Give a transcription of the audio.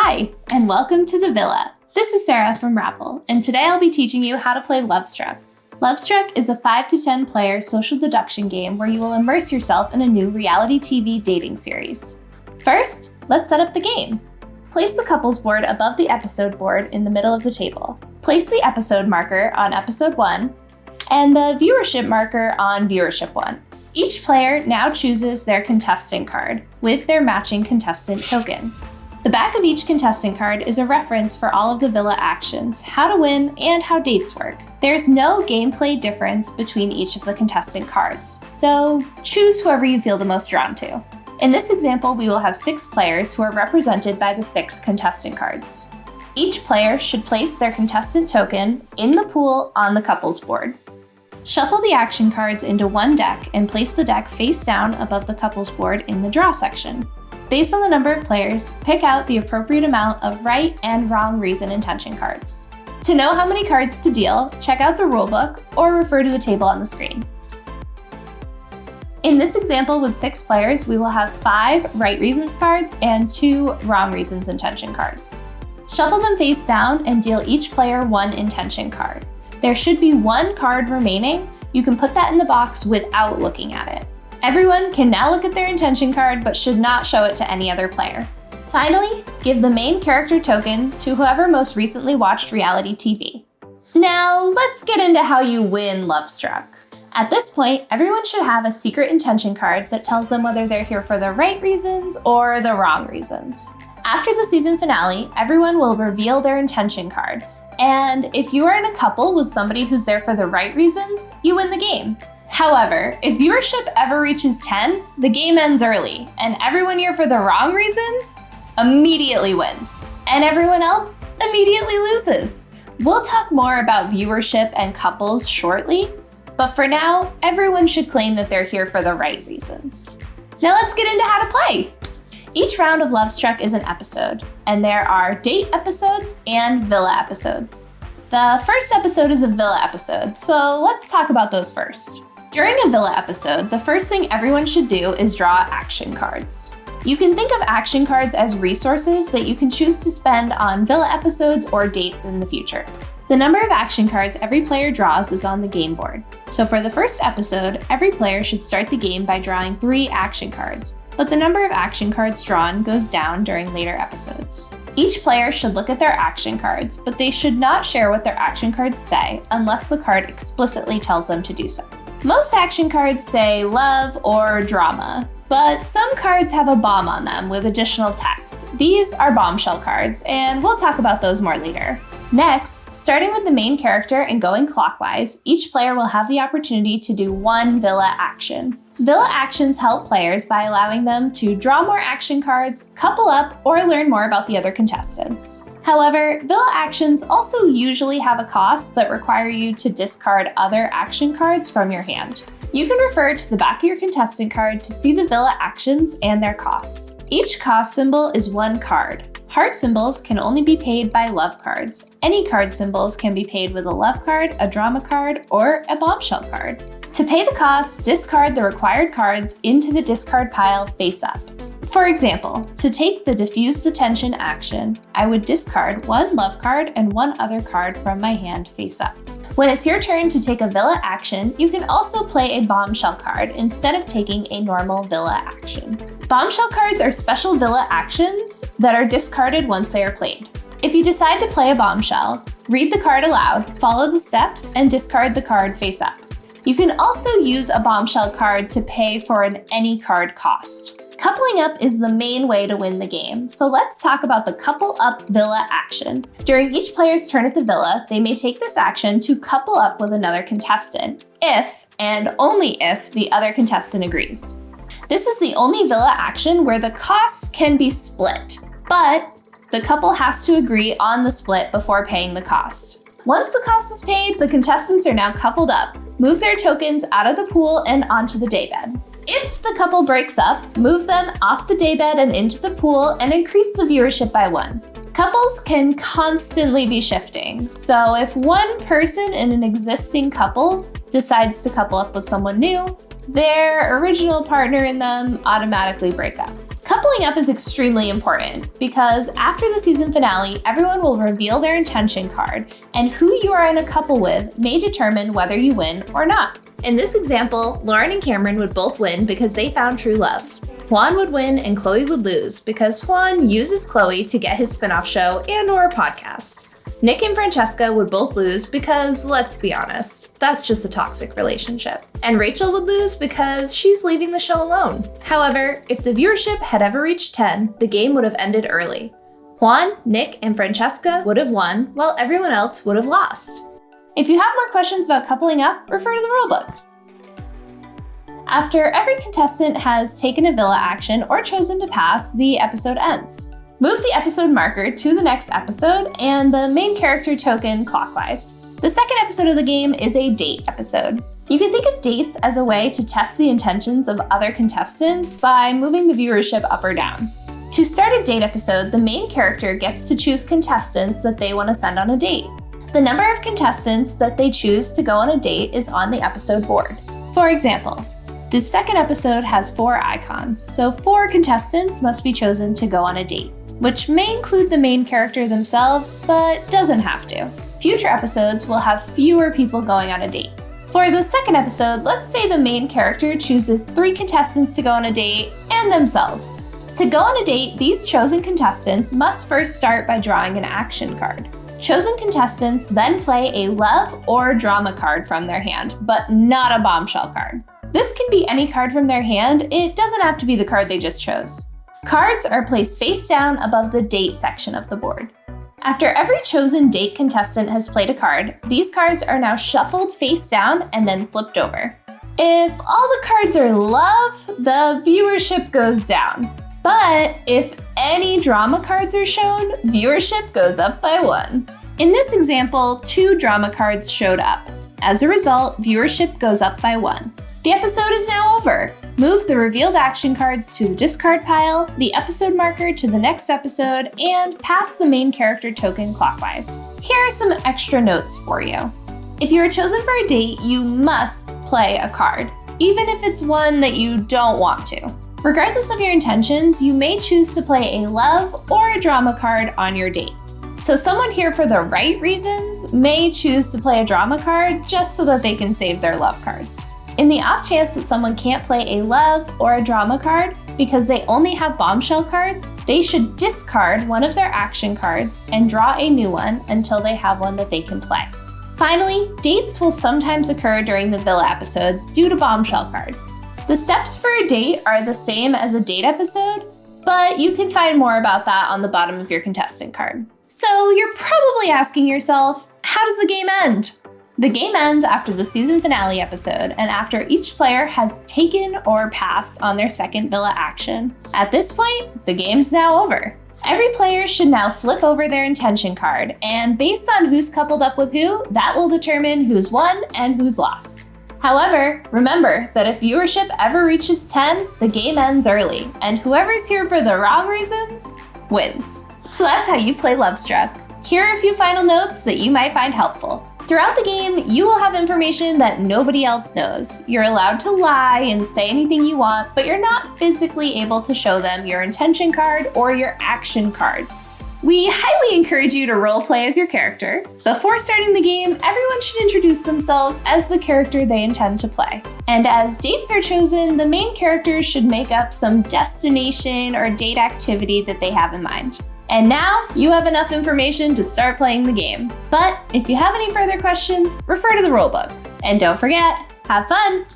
Hi, and welcome to the Villa. This is Sarah from Rappel, and today I'll be teaching you how to play Lovestruck. Lovestruck is a 5 to 10 player social deduction game where you will immerse yourself in a new reality TV dating series. First, let's set up the game. Place the couples board above the episode board in the middle of the table. Place the episode marker on episode 1 and the viewership marker on viewership 1. Each player now chooses their contestant card with their matching contestant token. The back of each contestant card is a reference for all of the Villa actions, how to win, and how dates work. There's no gameplay difference between each of the contestant cards, so choose whoever you feel the most drawn to. In this example, we will have 6 players who are represented by the 6 contestant cards. Each player should place their contestant token in the pool on the couples board. Shuffle the action cards into one deck and place the deck face down above the couples board in the draw section. Based on the number of players, pick out the appropriate amount of right and wrong reason intention cards. To know how many cards to deal, check out the rulebook or refer to the table on the screen. In this example with 6 players, we will have 5 right reasons cards and 2 wrong reasons intention cards. Shuffle them face down and deal each player 1 intention card. There should be 1 card remaining. You can put that in the box without looking at it. Everyone can now look at their intention card but should not show it to any other player. Finally, give the main character token to whoever most recently watched reality TV. Now, let's get into how you win Lovestruck. At this point, everyone should have a secret intention card that tells them whether they're here for the right reasons or the wrong reasons. After the season finale, everyone will reveal their intention card, and if you are in a couple with somebody who's there for the right reasons, you win the game. However, if viewership ever reaches 10, the game ends early, and everyone here for the wrong reasons immediately wins, and everyone else immediately loses. We'll talk more about viewership and couples shortly, but for now, everyone should claim that they're here for the right reasons. Now let's get into how to play. Each round of Lovestruck is an episode, and there are date episodes and villa episodes. The first episode is a villa episode, so let's talk about those first. During a villa episode, the first thing everyone should do is draw action cards. You can think of action cards as resources that you can choose to spend on villa episodes or dates in the future. The number of action cards every player draws is on the game board. So for the first episode, every player should start the game by drawing 3 action cards, but the number of action cards drawn goes down during later episodes. Each player should look at their action cards, but they should not share what their action cards say unless the card explicitly tells them to do so. Most action cards say love or drama, but some cards have a bomb on them with additional text. These are bombshell cards, and we'll talk about those more later. Next, starting with the main character and going clockwise, each player will have the opportunity to do 1 villa action. Villa actions help players by allowing them to draw more action cards, couple up, or learn more about the other contestants. However, villa actions also usually have a cost that require you to discard other action cards from your hand. You can refer to the back of your contestant card to see the villa actions and their costs. Each cost symbol is 1 card. Heart symbols can only be paid by love cards. Any card symbols can be paid with a love card, a drama card, or a bombshell card. To pay the cost, discard the required cards into the discard pile face up. For example, to take the diffuse the tension action, I would discard 1 love card and 1 other card from my hand face up. When it's your turn to take a villa action, you can also play a bombshell card instead of taking a normal villa action. Bombshell cards are special villa actions that are discarded once they are played. If you decide to play a bombshell, read the card aloud, follow the steps, and discard the card face up. You can also use a bombshell card to pay for an any card cost. Coupling up is the main way to win the game, so let's talk about the couple up villa action. During each player's turn at the villa, they may take this action to couple up with another contestant, if and only if the other contestant agrees. This is the only villa action where the costs can be split, but the couple has to agree on the split before paying the cost. Once the cost is paid, the contestants are now coupled up. Move their tokens out of the pool and onto the daybed. If the couple breaks up, move them off the daybed and into the pool and increase the viewership by 1. Couples can constantly be shifting, so if one person in an existing couple decides to couple up with someone new, their original partner in them automatically break up. Coupling up is extremely important because after the season finale, everyone will reveal their intention card, and who you are in a couple with may determine whether you win or not. In this example, Lauren and Cameron would both win because they found true love. Juan would win and Chloe would lose because Juan uses Chloe to get his spinoff show and/or podcast. Nick and Francesca would both lose because, let's be honest, that's just a toxic relationship. And Rachel would lose because she's leaving the show alone. However, if the viewership had ever reached 10, the game would have ended early. Juan, Nick, and Francesca would have won, while everyone else would have lost. If you have more questions about coupling up, refer to the rulebook. After every contestant has taken a villa action or chosen to pass, the episode ends. Move the episode marker to the next episode and the main character token clockwise. The second episode of the game is a date episode. You can think of dates as a way to test the intentions of other contestants by moving the viewership up or down. To start a date episode, the main character gets to choose contestants that they want to send on a date. The number of contestants that they choose to go on a date is on the episode board. For example, the second episode has 4 icons, so 4 contestants must be chosen to go on a date, which may include the main character themselves, but doesn't have to. Future episodes will have fewer people going on a date. For the second episode, let's say the main character chooses 3 contestants to go on a date and themselves. To go on a date, these chosen contestants must first start by drawing an action card. Chosen contestants then play a love or drama card from their hand, but not a bombshell card. This can be any card from their hand, it doesn't have to be the card they just chose. Cards are placed face down above the date section of the board. After every chosen date contestant has played a card, these cards are now shuffled face down and then flipped over. If all the cards are love, the viewership goes down. But if any drama cards are shown, viewership goes up by 1. In this example, 2 drama cards showed up. As a result, viewership goes up by 1. The episode is now over. Move the revealed action cards to the discard pile, the episode marker to the next episode, and pass the main character token clockwise. Here are some extra notes for you. If you are chosen for a date, you must play a card, even if it's one that you don't want to. Regardless of your intentions, you may choose to play a love or a drama card on your date. So someone here for the right reasons may choose to play a drama card just so that they can save their love cards. In the off chance that someone can't play a love or a drama card because they only have bombshell cards, they should discard one of their action cards and draw a new one until they have one that they can play. Finally, dates will sometimes occur during the villa episodes due to bombshell cards. The steps for a date are the same as a date episode, but you can find more about that on the bottom of your contestant card. So you're probably asking yourself, how does the game end? The game ends after the season finale episode and after each player has taken or passed on their second villa action. At this point, the game's now over. Every player should now flip over their intention card, and based on who's coupled up with who, that will determine who's won and who's lost. However, remember that if viewership ever reaches 10, the game ends early, and whoever's here for the wrong reasons wins. So that's how you play Lovestruck. Here are a few final notes that you might find helpful. Throughout the game, you will have information that nobody else knows. You're allowed to lie and say anything you want, but you're not physically able to show them your intention card or your action cards. We highly encourage you to roleplay as your character. Before starting the game, everyone should introduce themselves as the character they intend to play. And as dates are chosen, the main character should make up some destination or date activity that they have in mind. And now you have enough information to start playing the game. But if you have any further questions, refer to the rulebook. And don't forget, have fun!